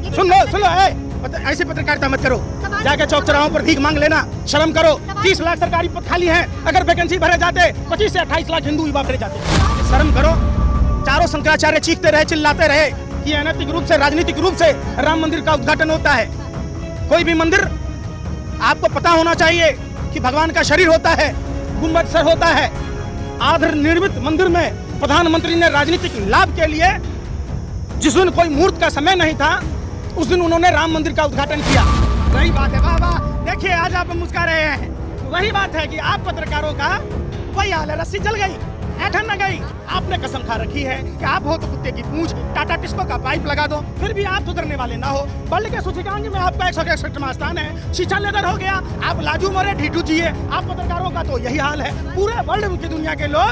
सुन लो ऐसी पत्रकारिता मत करो। जाके चौक चौराहों पर भीख मांग लेना, शर्म करो। 30 लाख सरकारी पद खाली हैं, अगर वैकेंसी भरे जाते 25 से 28 लाख हिंदू युवा भरे जाते। शर्म करो। चारों शंकराचार्य चीखते रहे, चिल्लाते रहे कि अनैतिक रूप से, राजनीतिक रूप से राम मंदिर का उद्घाटन होता है। कोई भी मंदिर, आपको पता होना चाहिए कि भगवान का शरीर होता है, गुंबद सर होता है। आधार निर्मित मंदिर में प्रधानमंत्री ने राजनीतिक लाभ के लिए, जिस दिन कोई मुहूर्त का समय नहीं था, उस दिन उन्होंने राम मंदिर का उद्घाटन किया। वही बात है, वाह वाह, देखिए आज आप मुस्कुरा रहे हैं। वही बात है कि आप पत्रकारों का वही हाल है, रस्सी जल गई, ऐठन न गई। आपने कसम खा रखी है कि आप हो तो कुत्ते की पूंछ, टाटा टिस्को का पाइप लगा दो, फिर भी आप सुधरने वाले ना हो। वर्ल्ड के सूचकांक में आपका 161वां स्थान है, शीशा लेदर हो गया, आप लाजू मरे ढीठू जिए। आप पत्रकारों का तो यही हाल है। पूरे वर्ल्ड की दुनिया के लोग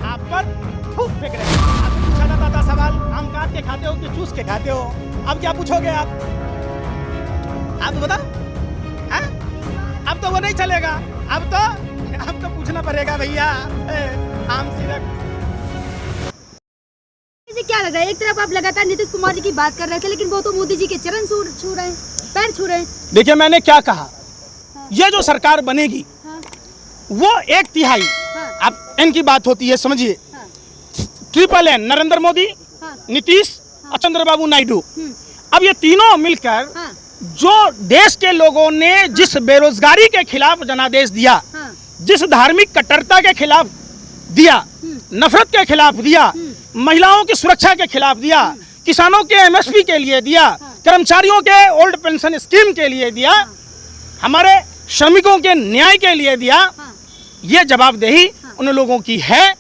आप पर थूक फेंक रहे हैं। आपसे पूछा जाता था सवाल, आम काट के खाते हो कि चूस के खाते हो? अब क्या पूछोगे आप बता? अब तो वो नहीं चलेगा, अब तो पूछना पड़ेगा भैया। आम सिरक क्या लग रहा है? एक तरफ आप लगातार नीतीश कुमार जी की बात कर रहे थे, लेकिन वो तो मोदी जी के चरण छू रहे हैं, पैर छू रहे हैं। देखिए मैंने क्या कहा, ये जो सरकार बनेगी वो 1/3 अब इनकी बात होती है, समझिए। ट्रिपल N, नरेंद्र मोदी, नीतीश और चंद्रबाबू नायडू। अब ये तीनों मिलकर जो देश के लोगों ने जिस बेरोजगारी के खिलाफ जनादेश दिया, जिस धार्मिक कट्टरता के खिलाफ दिया, नफरत के खिलाफ दिया, महिलाओं की सुरक्षा के खिलाफ दिया, किसानों के MSP के लिए दिया, कर्मचारियों के ओल्ड पेंशन स्कीम के लिए दिया, हमारे श्रमिकों के न्याय के लिए दिया, ये जवाबदेही उन लोगों की है।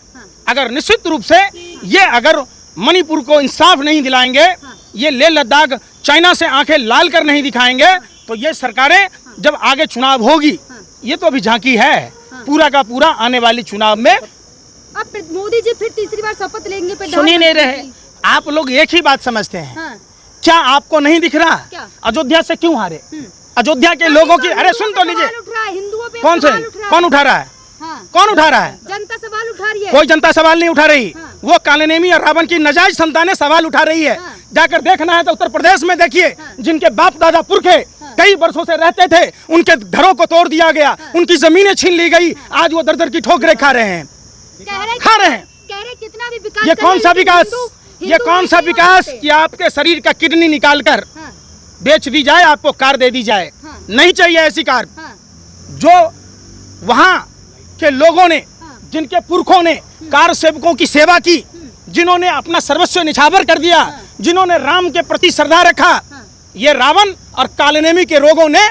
अगर निश्चित रूप से ये अगर मणिपुर को इंसाफ नहीं दिलाएंगे, ये लेह लद्दाख चाइना से आंखें लाल कर नहीं दिखाएंगे, तो ये सरकारें जब आगे चुनाव होगी, ये तो अभी झांकी है, पूरा का पूरा आने वाली चुनाव में। अब मोदी जी फिर तीसरी बार शपथ लेंगे, सुन ही नहीं रहे आप लोग, एक ही बात समझते हैं। क्या आपको नहीं दिख रहा अयोध्या से क्यों हारे? अयोध्या के लोगों की, अरे सुन तो लीजिए, कौन उठा रहा है? कौन उठा रहा है? जनता सवाल उठा रही है। कोई जनता सवाल नहीं उठा रही, वो कालनेमी और रावण की नाजायज संतानें सवाल उठा रही है। जाकर देखना है तो उत्तर प्रदेश में देखिए, जिनके बाप दादा पुरखे कई वर्षों से रहते थे, उनके घरों को तोड़ दिया गया, उनकी जमीनें छीन ली गई, आज वो दर दर की ठोकरें खा रहे हैं। कितना भी विकास, ये कौन सा विकास, ये कौन सा विकास कि आपके शरीर का किडनी निकाल कर बेच दी जाए, आपको कार दे दी जाए? नहीं चाहिए ऐसी कार। जो वहाँ के लोगों ने, जिनके पुरखों ने कार सेवकों की सेवा की, जिन्होंने अपना सर्वस्व निछावर कर दिया, जिन्होंने राम के प्रति श्रद्धा रखा, ये रावण और कालनेमी के रोगों ने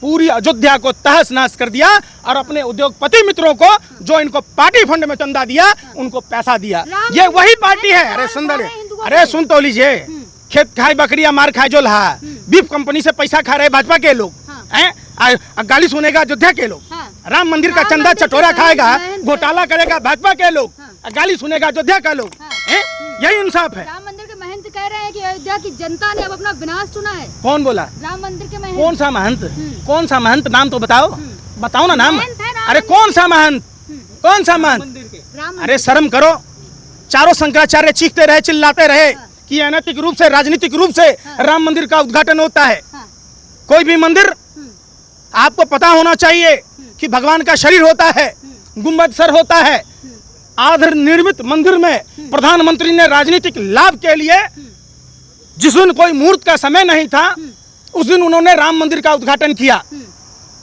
पूरी अयोध्या को तहस नहस कर दिया और अपने उद्योगपति मित्रों को, जो इनको पार्टी फंड में चंदा दिया, उनको पैसा दिया। ये वही पार्टी है। अरे सुंदर, अरे सुन तो लीजिए, खेत खाए बकरिया मार खाए जो लहा, बीफ कंपनी से पैसा खा रहे भाजपा के लोग हैं, गाली सुनेगा अयोध्या के लोग, राम मंदिर का चंदा चटोरा खाएगा, घोटाला करेगा भाजपा के लोग, गाली सुनेगा अयोध्या का लोग, यही इंसाफ है। राम मंदिर के महंत कह रहे हैं कि अयोध्या की जनता ने अब अपना विनाश चुना है। कौन बोला? राम मंदिर के महंत। कौन सा महंत? कौन सा महंत? नाम तो बताओ, बताओ ना नाम। अरे कौन सा महंत, कौन सा महंत? अरे शर्म करो। चारों शंकराचार्य चीखते रहे, चिल्लाते रहे कि अनैतिक रूप से, राजनीतिक रूप से राम मंदिर का उद्घाटन होता है। कोई भी मंदिर, आपको पता होना चाहिए कि भगवान का शरीर होता है, गुंबद सर होता है। आधार निर्मित मंदिर में प्रधानमंत्री ने राजनीतिक लाभ के लिए, जिस दिन कोई मुहूर्त का समय नहीं था, उस दिन उन्होंने राम मंदिर का उद्घाटन किया।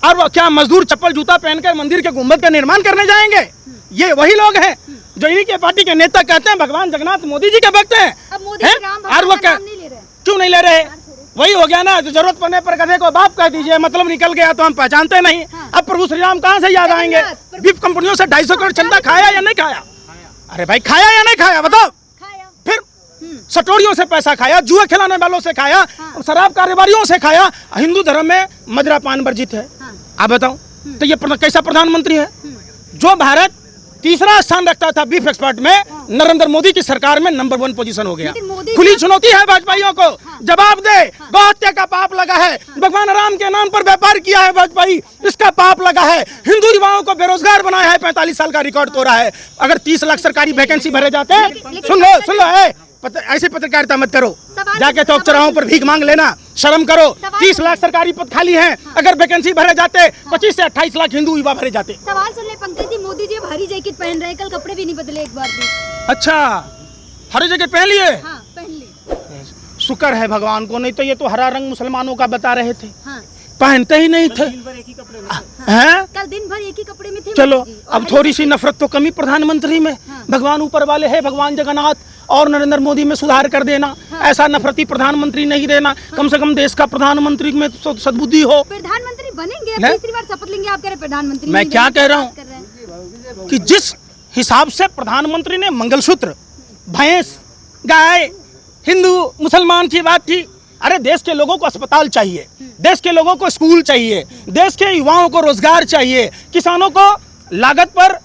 और क्या मजदूर चप्पल जूता पहनकर मंदिर के गुंबद का निर्माण करने जाएंगे? ये वही लोग हैं जो इन्हीं के पार्टी के नेता कहते हैं भगवान जगन्नाथ मोदी जी के भक्त हैं। और वो क्यों नहीं ले रहे? वही हो गया ना, जरूरत पड़ने पर गधे को बाप कह दीजिए, मतलब निकल गया तो हम पहचानते नहीं। अब प्रभु श्री राम कहाँ से याद आएंगे? बीफ कंपनियों से 250 करोड़ चंदा खाया या नहीं खाया? अरे भाई खाया या नहीं खाया बताओ? फिर सटोरियों से पैसा खाया, जुए खिलाने वालों से खाया, शराब कारोबारियों से खाया। हिंदू धर्म में मदिरा पान वर्जित है। आप बताओ तो ये कैसा प्रधानमंत्री है? जो भारत तीसरा स्थान रखता था बीफ एक्सपोर्ट में, नरेंद्र मोदी की सरकार में नंबर 1 पोजीशन हो गया। खुली चुनौती है भाजपाइयों को, जवाब दे। गौ हत्या का पाप लगा है, भगवान राम के नाम पर व्यापार किया है भाजपाई, इसका पाप लगा है। हिंदू युवाओं को बेरोजगार बनाया है, 45 साल का रिकॉर्ड तोड़ा है। अगर 30 लाख सरकारी वैकेंसी भरे जाते हैं, सुन लो ऐसी पत्रकारिता मत करो। सवाल- जाके चौक चौराहों पर भीख मांग लेना, शर्म करो। 30 लाख सरकारी पद खाली हैं, अगर वैकेंसी भरे जाते 25 से 28 लाख हिंदू युवा भरे जाते। सवाल सुन ले पंकज जी, मोदी जी अब हरी जैकेट पहन रहे हैं, कल कपड़े भी नहीं बदले एक बार भी। अच्छा, हरी जैकेट पहन लिए? हाँ पहन ले। शुक्र है भगवान को, नहीं तो ये तो हरा रंग मुसलमानों का बता रहे थे, हाँ पहनते ही नहीं थे। हैं? कल दिन भर एक ही कपड़े में थे। चलो मोदी जी, और अब हरी थोड़ी सी नफरत तो कमी प्रधानमंत्री में। हाँ। भगवान ऊपर वाले है, भगवान जगन्नाथ और नरेंद्र मोदी में सुधार कर देना। ऐसा नफरती प्रधानमंत्री नहीं रहना, कम से कम देश का प्रधानमंत्री में तो सद्बुद्धि हो। प्रधानमंत्री बनेंगे, अब हैं? तीसरी बार शपथ लेंगे, आप कह रहे हैं प्रधानमंत्री मैं नहीं क्या बनेंगे, कह रहा बात हूँ? कर रहे हैं। कि जिस हिसाब से प्रधानमंत्री ने मंगलसूत्र, भैंस, गाय, हिंदू मुसलमान की बात की, अरे देश के लोगों को अस्पताल चाहिए, देश के लोगों को स्कूल चाहिए, देश के युवाओं को रोजगार चाहिए, किसानों को लागत पर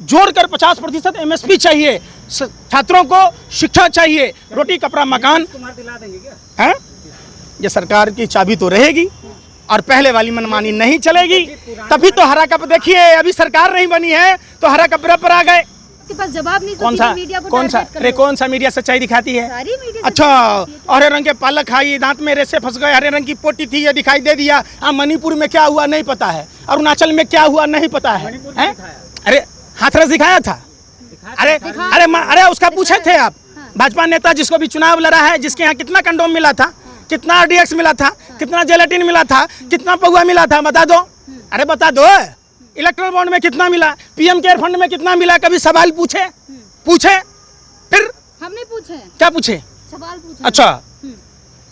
जोड़कर 50% MSP चाहिए, छात्रों को शिक्षा चाहिए, रोटी कपड़ा मकान है। ये सरकार की चाबी तो रहेगी और पहले वाली मनमानी नहीं चलेगी, तभी तो हरा कप। देखिए अभी सरकार नहीं बनी है तो हरा कप पर आ गए। के पास जवाब नहीं, कौन तो सा मीडिया को कौन सा टारगेट कर अरे लो। कौन सा मीडिया सच्चाई दिखाती है? सारी मीडिया अच्छा, सच्चाई दिखाती हरे रंग के पालक खाई, दांत में रेसे फंस गए, हरे रंग की पोटी थी ये दिखाई दे दिया। मणिपुर में क्या हुआ नहीं पता है, अरुणाचल में क्या हुआ नहीं पता है, हैं? अरे हाथरस दिखाया था। अरे उसका पूछे थे आप? भाजपा नेता जिसको भी चुनाव लड़ा है, जिसके यहाँ कितना कंडोम मिला था, कितना RDX मिला था, कितना जेलेटिन मिला था, कितना पौवा मिला था, बता दो। अरे बता दो, इलेक्ट्रल बॉन्ड में कितना मिला, PM केयर फंड में कितना मिला, कभी सवाल पूछे? फिर हमने पूछे, क्या पूछे? सवाल पूछे। अच्छा,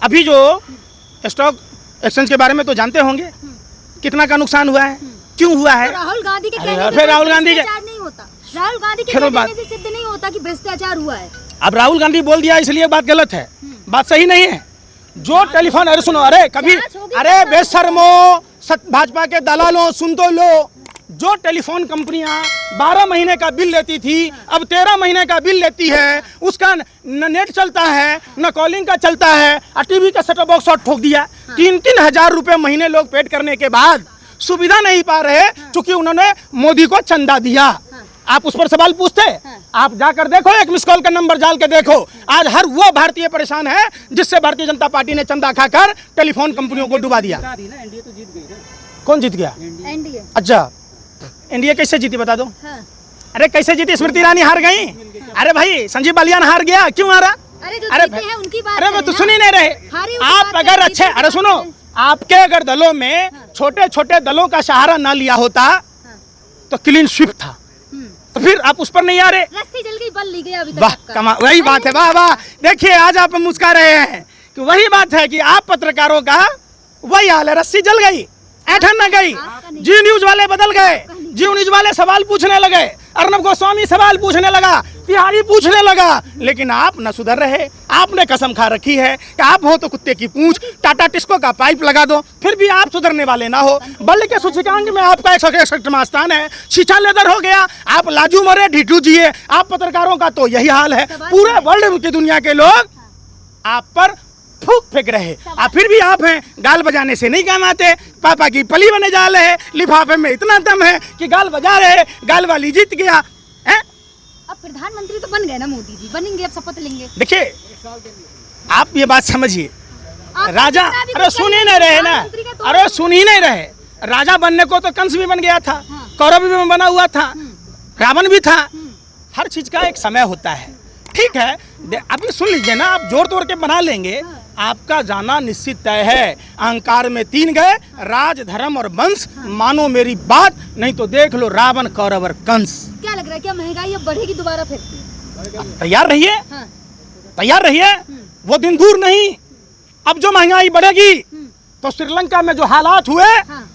अभी जो स्टॉक एक्सचेंज के बारे में तो जानते होंगे, कितना का नुकसान हुआ है, क्यों हुआ है? राहुल गांधी के अरे कहने यार, से फिर राहुल गांधी के- भ्रष्टाचार नहीं होता, राहुल गांधी के चलो कहने से सिद्ध नहीं होता कि भ्रष्टाचार हुआ है। अब राहुल गांधी बोल दिया इसलिए बात गलत है, बात सही नहीं है। जो टेलीफोन, अरे सुनो, अरे कभी, जांच होगी, अरे बेशर्मो, भाजपा के दलालों, सुन तो लो। जो टेलीफोन कंपनियां 12 महीने का बिल लेती थी, अब 13 महीने का बिल लेती है। उसका न नेट चलता है, न कॉलिंग का चलता है, और TV का सेटअप बॉक्स और ठोक दिया। 3-3 हजार रुपए महीने लोग पेड करने के बाद सुविधा नहीं पा रहे, क्योंकि उन्होंने मोदी को चंदा दिया। आप उस पर सवाल पूछते? आप जाकर देखो, एक मिस कॉल का नंबर डाल के देखो। आज हर वो भारतीय परेशान है जिससे भारतीय जनता पार्टी ने चंदा खाकर टेलीफोन कंपनियों को डुबा दिया। कौन जीत गया? एनडीए। अच्छा, इंडिया कैसे जीती बता दो? हाँ। अरे कैसे जीती? स्मृति ईरानी हार गई। अरे भाई संजीव बालियान हार गया, क्यों हारा? अरे जो अरे जीते हैं उनकी बात अरे मैं करें तो ना। सुन ही नहीं रहे। हारे उनकी आप बात अगर करें, अच्छे, जीते अरे सुनो, आपके अगर दलों में छोटे छोटे दलों का सहारा ना लिया होता तो क्लीन स्वीप था, तो फिर आप उस पर नहीं आ रहे। रस्सी जल गई, बल ली गई अभी तक वाह आपका। कमा, वही बात है, वाह वाह। देखिए आज आप मुस्कुरा रहे हैं कि वही बात है कि आप पत्रकारों का वही हाल है, रस्सी जल गई, ऐठन न गई। जी न्यूज वाले बदल गए, जी न्यूज वाले सवाल पूछने लगे, अर्नब गोस्वामी सवाल पूछने लगा, तिहारी पूछने लगा, लेकिन आप न सुधर रहे। आपने कसम खा रखी है कि आप हो तो कुत्ते की पूंछ, टाटा टिस्को का पाइप लगा दो, फिर भी आप सुधरने वाले ना हो। बल्कि के सूचकांक में आपका 161वां स्थान है, शिक्षा लेदर हो गया, आप लाजू मरे ढीठू जिए। आप पत्रकारों का तो यही हाल है, पूरे वर्ल्ड की दुनिया के लोग आप पर फूक फेंक रहे, और फिर भी आप हैं गाल बजाने से नहीं काम आते। पापा की पली बने जा रहे, लिफाफे में इतना दम है कि गाल बजा रहे, गाल वाली जीत गया है। अब प्रधानमंत्री तो बन गए ना मोदी जी, बनेंगे, अब शपथ लेंगे। देखिए आप ये बात समझिए, आप राजा, जितना भी अरे कुछ सुन ही करेंगे, नहीं रहे ना, प्रधानमंत्री का तो- अरे सुन ही नहीं रहे। राजा बनने को तो कंस भी बन गया था, हाँ। कौरव भी बना हुआ था, रावण भी था। हर चीज का एक समय होता है, ठीक है। अभी सुन लीजिए ना, आप जोर तोड़ के बना लेंगे, आपका जाना निश्चित तय है। अहंकार में 3 गए, राज, धर्म और वंश। मानो मेरी बात, नहीं तो देख लो रावण, कौरव और कंस। क्या लग रहा है, क्या महंगाई अब बढ़ेगी दोबारा फिर? तैयार रहिए, हाँ। तैयार रहिए, वो दिन दूर नहीं। अब जो महंगाई बढ़ेगी तो श्रीलंका में जो हालात हुए,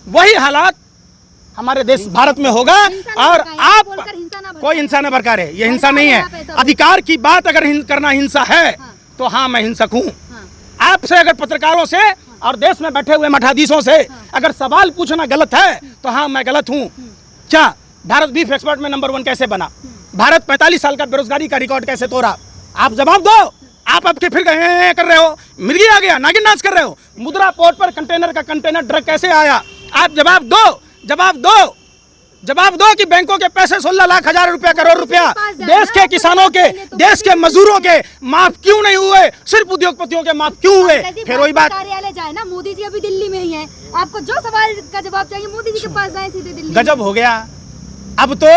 वही हालात हमारे देश भारत में होगा। और आप कोई हिंसा न बरकारे, ये हिंसा नहीं है। अधिकार की बात अगर करना हिंसा है तो हाँ मैं हिंसक हूँ। आपसे अगर पत्रकारों से और देश में बैठे हुए मठाधीशों से अगर सवाल पूछना गलत है तो हाँ मैं गलत हूँ। क्या भारत बीफ एक्सपोर्ट में नंबर 1 कैसे बना? भारत 45 साल का बेरोजगारी का रिकॉर्ड कैसे तोड़ा? आप जवाब दो। आप अब के फिर कर रहे हो, मिर्गी आ गया, नागिन नाच कर रहे हो। मुद्रा पोर्ट पर कंटेनर का कंटेनर ड्रग कैसे आया? आप जवाब दो, जवाब दो। जवाब दो कि बैंकों के पैसे 16 लाख हजार रुपया करोड़ रुपया देश के किसानों के, देश के मजदूरों के माफ क्यों नहीं हुए, सिर्फ उद्योगपतियों के माफ क्यों हुए? फिर वही बात, कार्यालय जाए ना, मोदी जी अभी दिल्ली में ही हैं, आपको जो सवाल का जवाब चाहिए मोदी जी के पास जाए सीधे दिल्ली। गजब हो गया। अब तो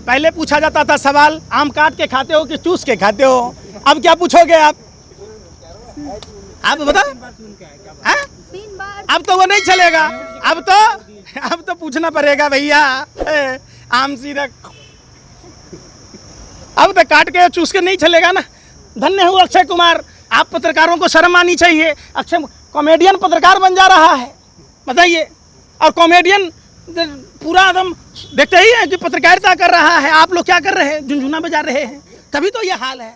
पहले पूछा जाता था सवाल, आम काट के खाते हो कि चूस के खाते हो, अब क्या पूछोगे आप बताओ? 3 बार अब तो वो नहीं चलेगा, अब तो पूछना पड़ेगा भैया, आम सीधा अब तो काट के चूस के नहीं चलेगा ना। धन्य हो अक्षय कुमार, आप पत्रकारों को शर्म आनी चाहिए। अक्षय कॉमेडियन पत्रकार बन जा रहा है, बताइए। और कॉमेडियन पूरा एकदम देखते ही है कि पत्रकारिता कर रहा है, आप लोग क्या कर रहे हैं, झुनझुना बजा रहे हैं, तभी तो ये हाल है।